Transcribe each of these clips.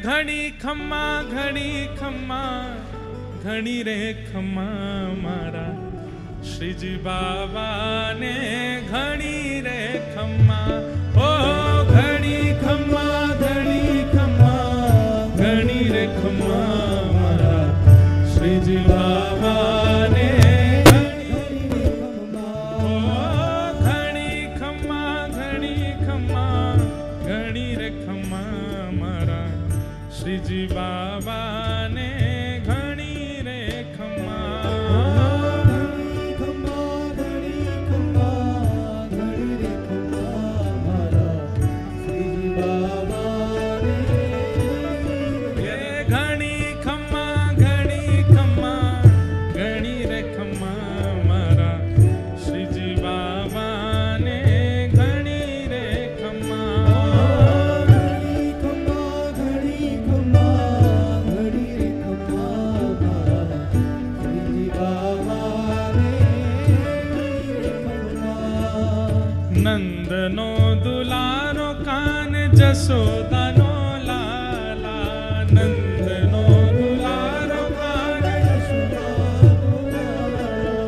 ઘણી ખમ્મા ઘણી રે ખમ્મા મારા શ્રીજી બાવાને ઘણી રે ખમ્મા ઓ ઘણી ખમ્મા ઘણી રે ખમ્મા મારા શ્રીજી બાવાને ઘણી ખમ્મા ઘણી રે ખમ્મા મારા શ્રીજી બાવાને ઘણી રે નંદનો દુલારો કાન જશોદાનો લાલા નંદનો દુલારો કાન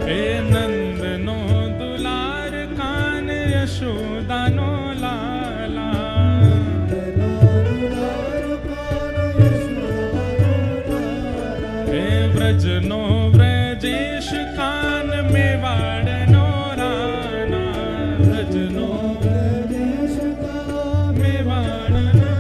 હે નંદનો દુલાર કાન યશોદાનો લાલા હે વ્રજનો વ્રજેશ કાન મેવાડનો રાના વ્રજનો મેવાડનો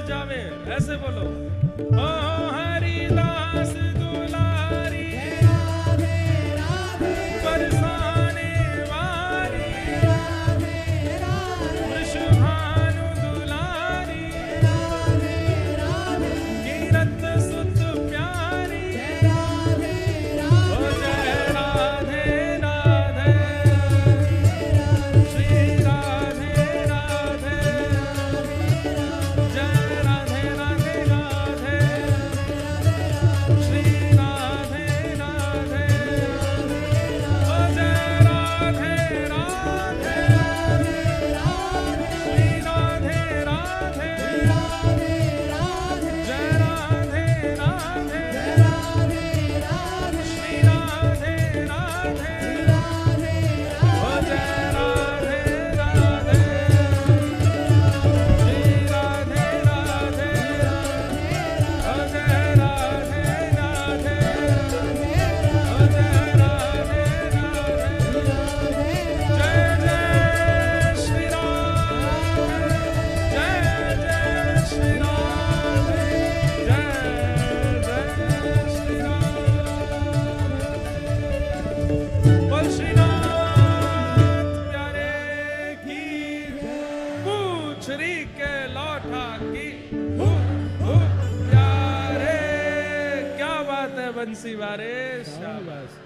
जावे, ऐसे बोलो। ओ हरिदास दुलारी बरसाने वाली वृषभानु दुलारी कीरत सुत प्यारी ओ जय राधे राधे श्री राधे राधे जय राधे राधे राधे श्री राधे राधे ओ जय राधे राधे श्री राधे राधे जय राधे राधे श्री राधे राधे ओ जय राधे राधे श्री राधे राधे ओ जय राधे राधे ओ जय राधे राधे जय जय श्री राम जय जय श्री राम जय जय श्री राम बोल श्रीनाथ प्यारे की पूछरी के लौटा की हु प्यारे क्या बात है बंसी वारे शाबाश।